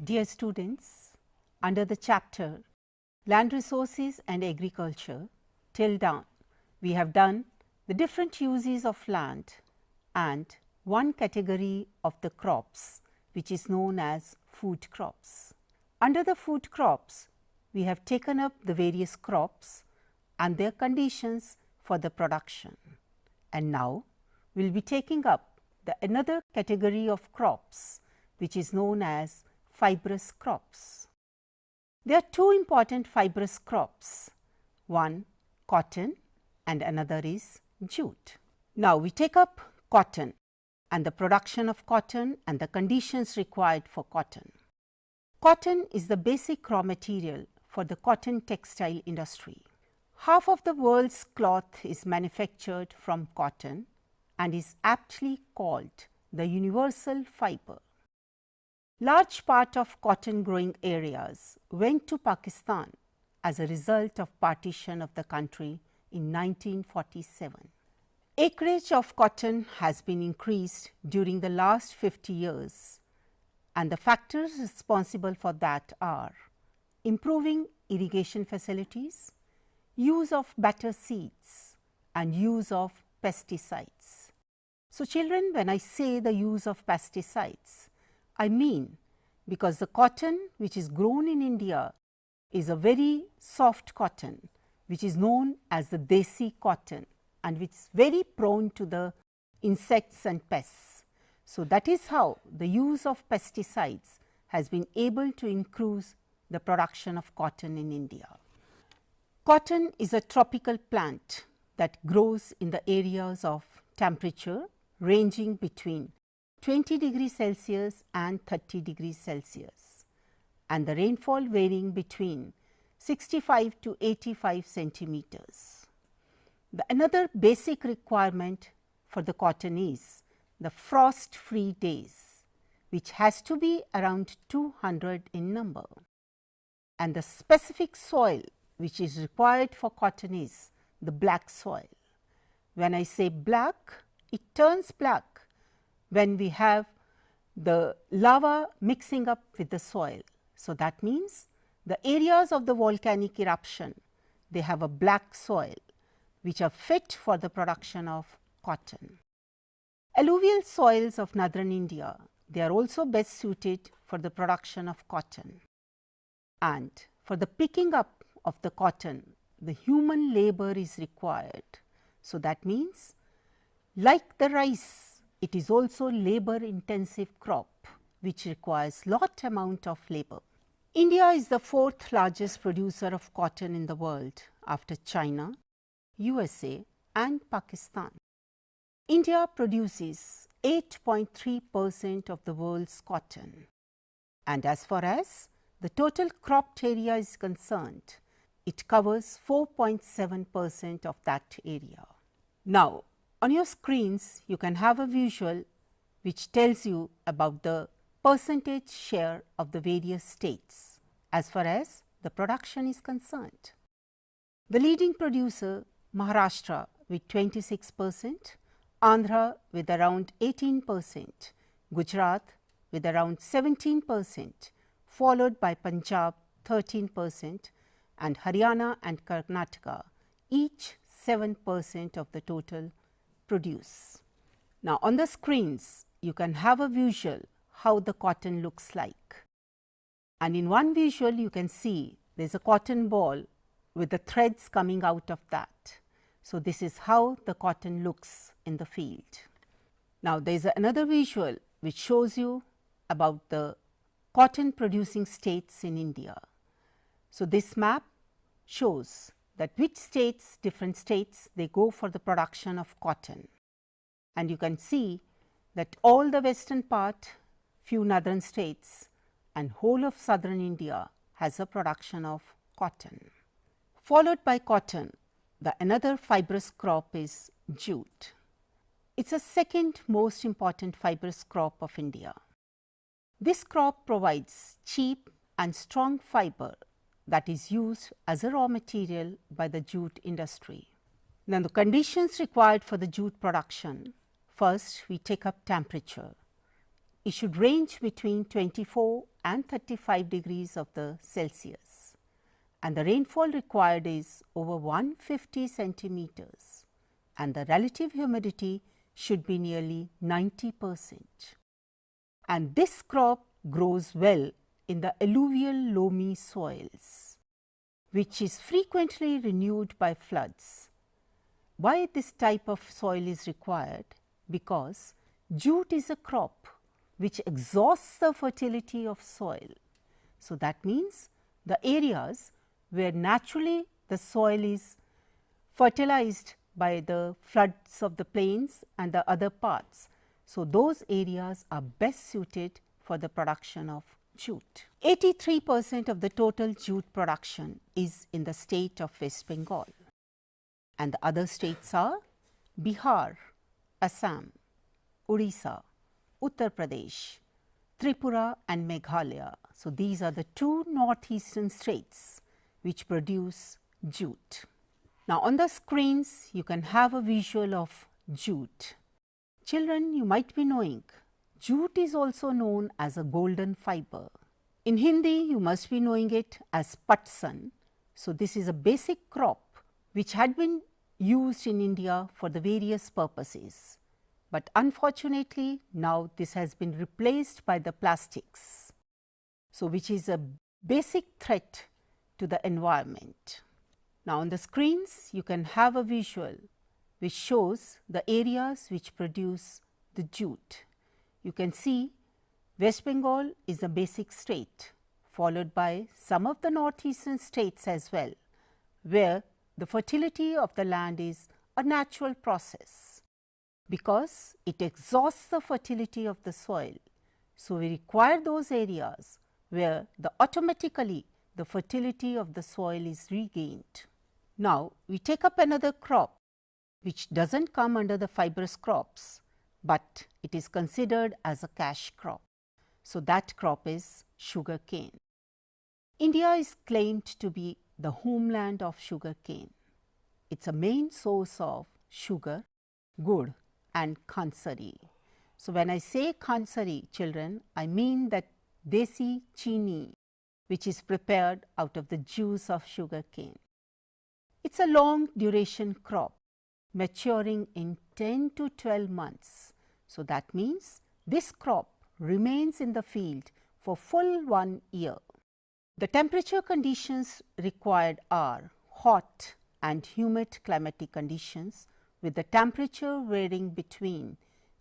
Dear students, under the chapter Land Resources and Agriculture, till down we have done the different uses of land and one category of the crops which is known as food crops. Under the food crops, we have taken up the various crops and their conditions for the production. And now, we will be taking up another category of crops which is known as fibrous crops. There are two important fibrous crops, one cotton and another is jute. Now, we take up cotton and the production of cotton and the conditions required for cotton. Cotton is the basic raw material for the cotton textile industry. Half of the world's cloth is manufactured from cotton and is aptly called the universal fiber. Large part of cotton growing areas went to Pakistan as a result of partition of the country in 1947. Acreage of cotton has been increased during the last 50 years and the factors responsible for that are improving irrigation facilities, use of better seeds and use of pesticides. So, children, when I say the use of pesticides, I mean because the cotton which is grown in India is a very soft cotton which is known as the desi cotton and which is very prone to the insects and pests. So, that is how the use of pesticides has been able to increase the production of cotton in India. Cotton is a tropical plant that grows in the areas of temperature ranging between 20 degrees Celsius and 30 degrees Celsius and the rainfall varying between 65 to 85 centimeters. Another basic requirement for the cotton is the frost free days, which has to be around 200 in number, and the specific soil which is required for cotton is the black soil. When I say black, it turns black when we have the lava mixing up with the soil. So, that means the areas of the volcanic eruption, they have a black soil which are fit for the production of cotton. Alluvial soils of northern India, they are also best suited for the production of cotton. And for the picking up of the cotton, the human labor is required. So, that means like the rice, it is also labor intensive crop which requires lot amount of labor. India is the fourth largest producer of cotton in the world after China, USA and Pakistan. India produces 8.3% of the world's cotton, and as far as the total cropped area is concerned, it covers 4.7% of that area. Now, on your screens, you can have a visual which tells you about the percentage share of the various states as far as the production is concerned. The leading producer Maharashtra with 26%, Andhra with around 18%, Gujarat with around 17%, followed by Punjab 13% and Haryana and Karnataka each 7% of the total produce. Now, on the screens you can have a visual how the cotton looks like, and in one visual you can see there is a cotton ball with the threads coming out of that. So, this is how the cotton looks in the field. Now, there is another visual which shows you about the cotton producing states in India. So, this map shows that which states, different states, they go for the production of cotton. And you can see that all the western part, few northern states and whole of southern India has a production of cotton. Followed by cotton, the another fibrous crop is jute. It is the second most important fibrous crop of India. This crop provides cheap and strong fiber that is used as a raw material by the jute industry. Now, the conditions required for the jute production, first we take up temperature. it should range between 24 and 35 degrees of the Celsius, and the rainfall required is over 150 centimeters, and the relative humidity should be nearly 90%. And this crop grows well in the alluvial loamy soils, which is frequently renewed by floods. Why this type of soil is required? Because jute is a crop which exhausts the fertility of soil. So, that means the areas where naturally the soil is fertilized by the floods of the plains and the other parts. So, those areas are best suited for the production of jute. 83% of the total jute production is in the state of West Bengal, and the other states are Bihar, Assam, Odisha, Uttar Pradesh, Tripura and Meghalaya. So, these are the two northeastern states which produce jute. Now, on the screens you can have a visual of jute. Children, you might be knowing jute is also known as a golden fiber. In Hindi, you must be knowing it as patsan. So, this is a basic crop which had been used in India for the various purposes, but unfortunately now this has been replaced by the plastics. So, which is a basic threat to the environment. Now, on the screens you can have a visual which shows the areas which produce the jute. You can see West Bengal is a basic state, followed by some of the northeastern states as well, where the fertility of the land is a natural process because it exhausts the fertility of the soil. So, we require those areas where automatically the fertility of the soil is regained. Now, we take up another crop which does not come under the fibrous crops, but it is considered as a cash crop. So, that crop is sugar cane. India is claimed to be the homeland of sugar cane. It is a main source of sugar, gur and khansari. So, when I say khansari, children, I mean that desi chini which is prepared out of the juice of sugar cane. It is a long duration crop maturing in 10 to 12 months. So, that means this crop remains in the field for full 1 year. The temperature conditions required are hot and humid climatic conditions with the temperature varying between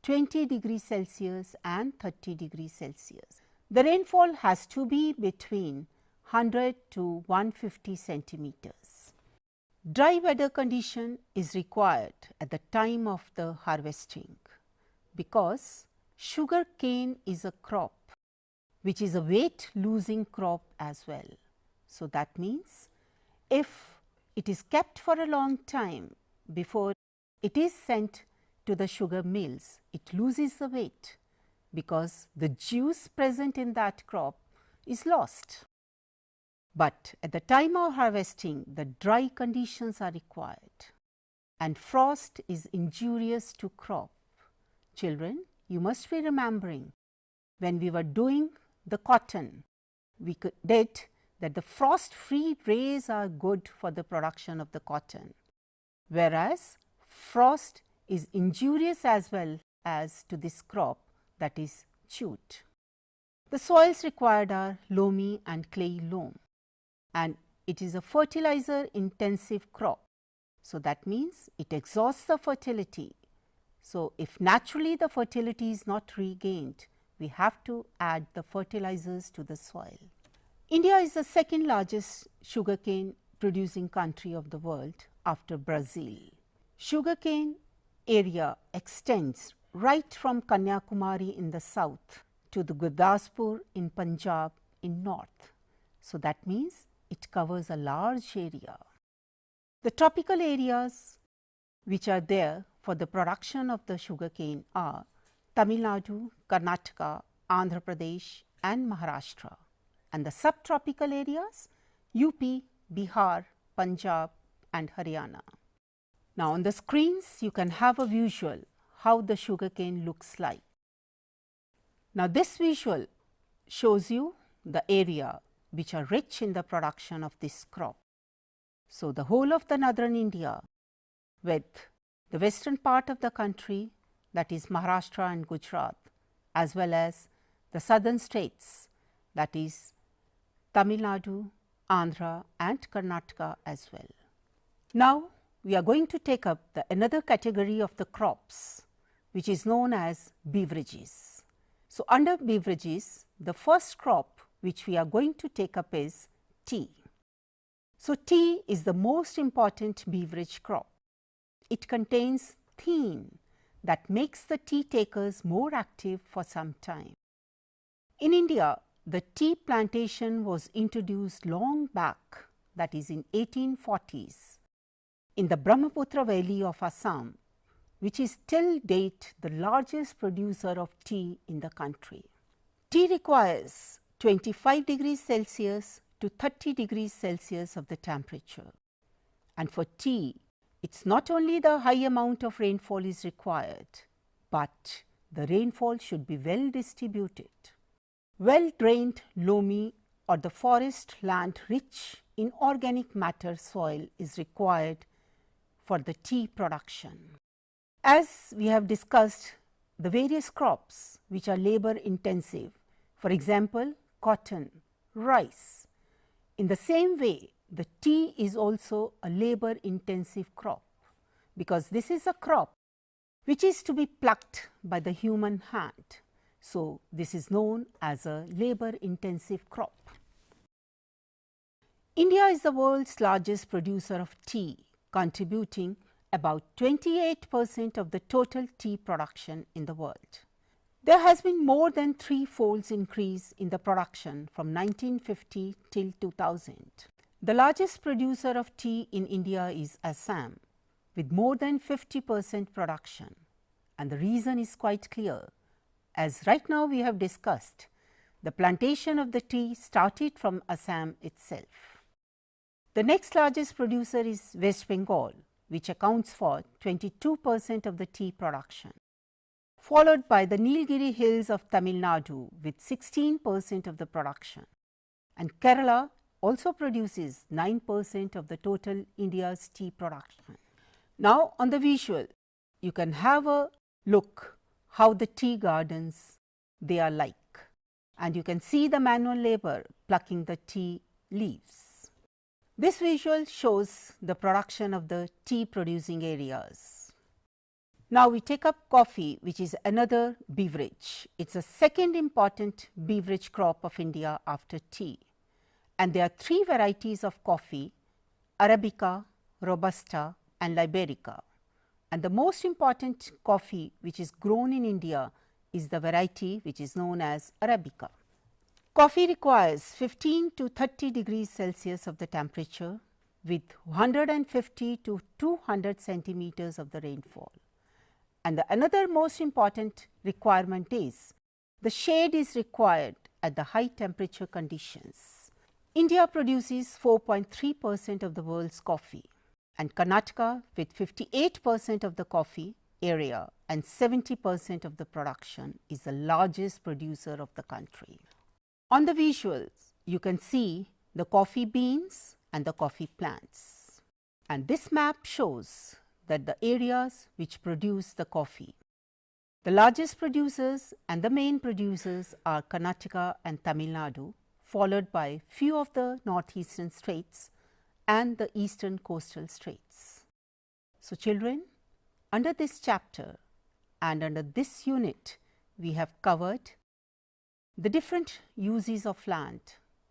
20 degrees Celsius and 30 degrees Celsius. The rainfall has to be between 100 to 150 centimeters. Dry weather condition is required at the time of the harvesting, because sugar cane is a crop which is a weight losing crop as well. So, that means if it is kept for a long time before it is sent to the sugar mills, it loses the weight because the juice present in that crop is lost. But at the time of harvesting, the dry conditions are required and frost is injurious to crop. Children, you must be remembering when we were doing the cotton, we did that the frost free rays are good for the production of the cotton, whereas frost is injurious as well as to this crop, that is jute. The soils required are loamy and clayey loam, and it is a fertilizer intensive crop. So, that means it exhausts the fertility. So, if naturally the fertility is not regained, we have to add the fertilizers to the soil. India is the second largest sugarcane producing country of the world after Brazil. Sugarcane area extends right from Kanyakumari in the south to the Gurdaspur in Punjab in north. So, that means it covers a large area. The tropical areas which are there for the production of the sugarcane are Tamil Nadu, Karnataka, Andhra Pradesh and Maharashtra, and the subtropical areas UP, Bihar, Punjab and Haryana. Now, on the screens you can have a visual how the sugarcane looks like. Now, this visual shows you the area which are rich in the production of this crop. So, the whole of the northern India with the western part of the country, that is Maharashtra and Gujarat, as well as the southern states, that is Tamil Nadu, Andhra and Karnataka as well. Now, we are going to take up another category of the crops, which is known as beverages. So, under beverages, the first crop which we are going to take up is tea. So, tea is the most important beverage crop. It contains theine that makes the tea takers more active for some time. In India, the tea plantation was introduced long back, that is in 1840s, in the Brahmaputra valley of Assam, which is till date the largest producer of tea in the country. Tea requires 25 degrees Celsius to 30 degrees Celsius of the temperature. And for tea, it's not only the high amount of rainfall is required, but the rainfall should be well distributed. Well drained loamy or the forest land rich in organic matter soil is required for the tea production. As we have discussed the various crops which are labor intensive, for example, cotton, rice. In the same way, the tea is also a labor intensive crop, because this is a crop which is to be plucked by the human hand. So, this is known as a labor intensive crop. India is the world's largest producer of tea, contributing about 28% of the total tea production in the world. There has been more than threefold increase in the production from 1950 till 2000. The largest producer of tea in India is Assam, with more than 50% production, and the reason is quite clear. As right now we have discussed, the plantation of the tea started from Assam itself. The next largest producer is West Bengal, which accounts for 22% of the tea production, followed by the Nilgiri hills of Tamil Nadu with 16% of the production, and Kerala also produces 9% of the total India's tea production. Now, on the visual, you can have a look how the tea gardens they are like, and you can see the manual labor plucking the tea leaves. This visual shows the production of the tea producing areas. Now, we take up coffee, which is another beverage. It is the second important beverage crop of India after tea, and there are three varieties of coffee: Arabica, Robusta and Liberica. And the most important coffee which is grown in India is the variety which is known as Arabica. Coffee requires 15 to 30 degrees Celsius of the temperature with 150 to 200 centimeters of the rainfall. And another most important requirement is the shade is required at the high temperature conditions. India produces 4.3% of the world's coffee, and Karnataka with 58% of the coffee area and 70% of the production is the largest producer of the country. On the visuals, you can see the coffee beans and the coffee plants, and this map shows that the areas which produce the coffee. The largest producers and the main producers are Karnataka and Tamil Nadu, followed by few of the northeastern states and the eastern coastal states. So, children, under this chapter and under this unit, we have covered the different uses of land,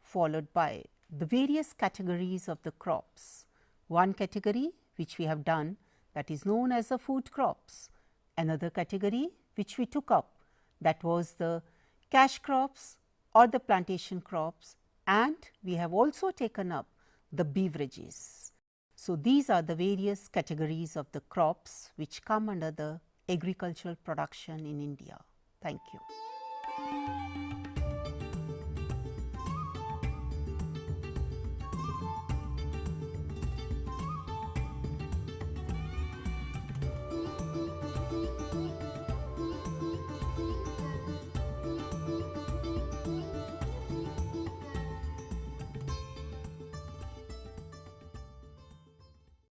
followed by the various categories of the crops. One category which we have done, that is known as the food crops. Another category which we took up, that was the cash crops or the plantation crops, and we have also taken up the beverages. So, these are the various categories of the crops which come under the agricultural production in India. Thank you.